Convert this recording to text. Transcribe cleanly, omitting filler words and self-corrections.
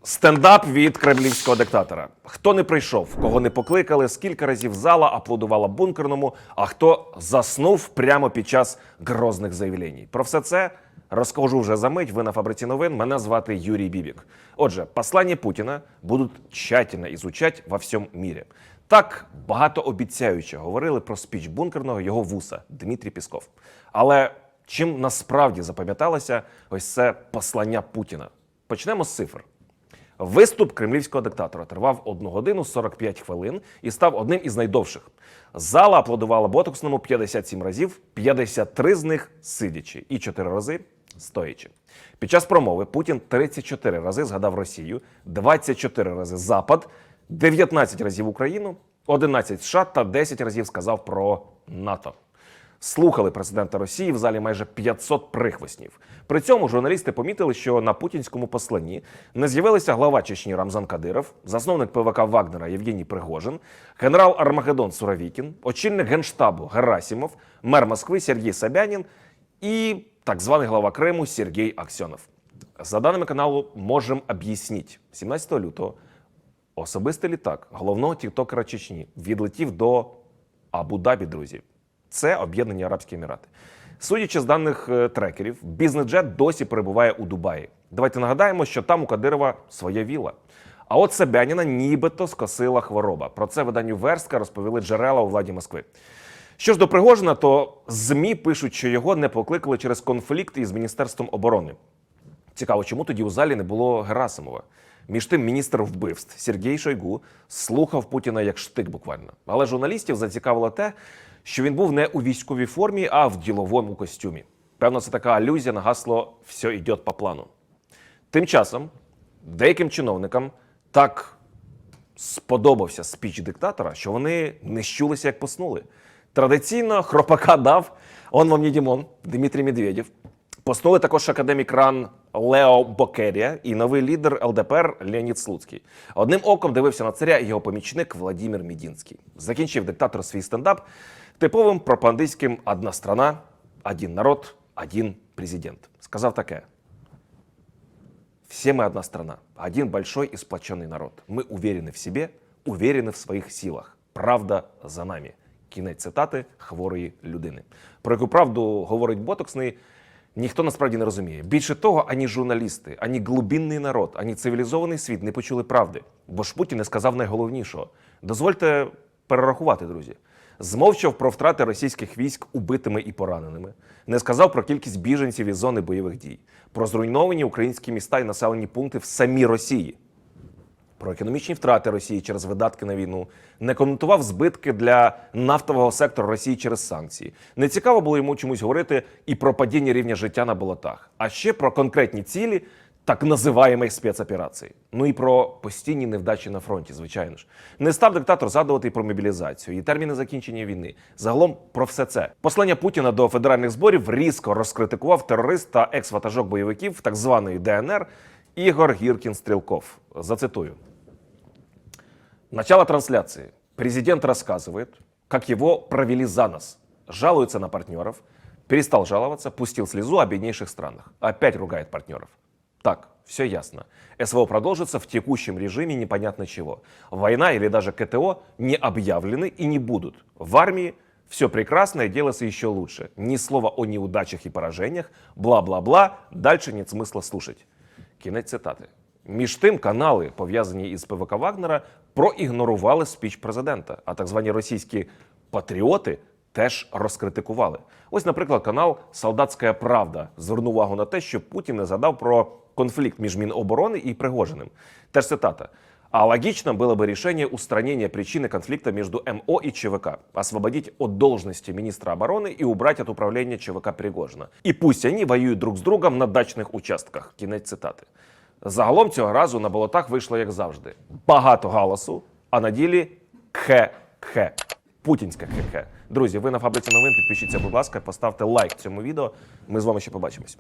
Стендап від кремлівського диктатора. Хто не прийшов, кого не покликали, скільки разів зала аплодувала бункерному, а хто заснув прямо під час грозних заявлень. Про все це розкажу вже за мить. Ви на Фабриці новин. Мене звати Юрій Бібік. Отже, послання Путіна будуть тщательно изучать во всьому мірі. Так багатообіцяюче говорили про спіч бункерного його вуса Дмитрій Пісков. Але чим насправді запам'яталося ось це послання Путіна? Почнемо з цифр. Виступ кремлівського диктатора тривав 1 годину 45 хвилин і став одним із найдовших. Зала аплодувала ботоксному 57 разів, 53 з них сидячи і 4 рази стоячи. Під час промови Путін 34 рази згадав Росію, 24 рази Запад, 19 разів Україну, 11 США та 10 разів сказав про НАТО. Слухали президента Росії в залі майже 500 прихвостнів. При цьому журналісти помітили, що на путінському посланні не з'явилися глава Чечні Рамзан Кадиров, засновник ПВК Вагнера Євгеній Пригожин, генерал Армагеддон Суровікін, очільник Генштабу Герасимов, мер Москви Сергій Собянін і так званий глава Криму Сергій Аксьонов. За даними каналу «Можем об'яснить», 17 лютого особистий літак головного тіктокера Чечні відлетів до Абу-Дабі, друзі. Це Об'єднані Арабські Емірати. Судячи з даних трекерів, бізнес-джет досі перебуває у Дубаї. Давайте нагадаємо, що там у Кадирова своя віла. А от Собяніна нібито скосила хвороба. Про це виданню «Верстка» розповіли джерела у владі Москви. Що ж до Пригожина, то ЗМІ пишуть, що його не покликали через конфлікт із Міністерством оборони. Цікаво, чому тоді у залі не було Герасимова? Між тим, міністр вбивств Сергій Шойгу слухав Путіна як штик буквально. Але журналістів зацікавило те, що він був не у військовій формі, а в діловому костюмі. Певно, це така алюзія на гасло «все йде по плану». Тим часом деяким чиновникам так сподобався спіч диктатора, що вони не щулися, як поснули. Традиційно хропака дав, он вам не Дімон, Дмитрій Медведєв. Поснули також академік РАН Лео Бокерія і новий лідер ЛДПР Леонід Слуцький. Одним оком дивився на царя і його помічник Владимир Медінський. Закінчив диктатор свій стендап типовим пропагандистським «одна страна, один народ, один президент». Сказав таке: «Все мы одна страна, один большой и сплоченный народ. Мы уверены в себе, уверены в своїх силах. Правда за нами». Кінець цитати хворої людини. Про яку правду говорить ботоксний, ніхто насправді не розуміє. Більше того, ані журналісти, ані глибинний народ, ані цивілізований світ не почули правди. Бо ж Путін не сказав найголовнішого. Дозвольте перерахувати, друзі. Змовчав про втрати російських військ убитими і пораненими. Не сказав про кількість біженців із зони бойових дій. Про зруйновані українські міста і населені пункти в самій Росії. Про економічні втрати Росії через видатки на війну, не коментував збитки для нафтового сектору Росії через санкції. Не цікаво було йому чомусь говорити і про падіння рівня життя на болотах, а ще про конкретні цілі так називаємої спецоперації. Ну і про постійні невдачі на фронті, звичайно ж. Не став диктатор згадувати і про мобілізацію, і терміни закінчення війни. Загалом про все це. Послання Путіна до федеральних зборів різко розкритикував терорист та екс-ватажок бойовиків так званої ДНР Ігор Гиркин-Стрелков. Зацитую. Начало трансляции. Президент рассказывает, как его провели за нос. Жалуется на партнеров. Перестал жаловаться, пустил слезу о беднейших странах. Опять ругает партнеров. Так, все ясно. СВО продолжится в текущем режиме непонятно чего. Война или даже КТО не объявлены и не будут. В армии все прекрасно и делается еще лучше. Ни слова о неудачах и поражениях. Бла-бла-бла. Дальше нет смысла слушать. Кінець цитати. Між тим, канали, пов'язані із ПВК Вагнера, проігнорували спіч президента, а так звані російські патріоти теж розкритикували. Ось, наприклад, канал «Солдатська правда» звернув увагу на те, що Путін не згадав про конфлікт між Міноборони і Пригожиним. Теж цитата. «А логично было бы решение устранения причины конфликта между МО и ЧВК, освободить от должности министра обороны и убрать от управления ЧВК Пригожина. И пусть они воюют друг з другом на дачних участках». Кінець цитати. Загалом цього разу на болотах вийшло, як завжди. Багато галасу, а на ділі кхе-кхе. Путінське кхе-кхе. Друзі, ви на Фабриці новин, підпишіться, будь ласка, поставте лайк цьому відео. Ми з вами ще побачимось.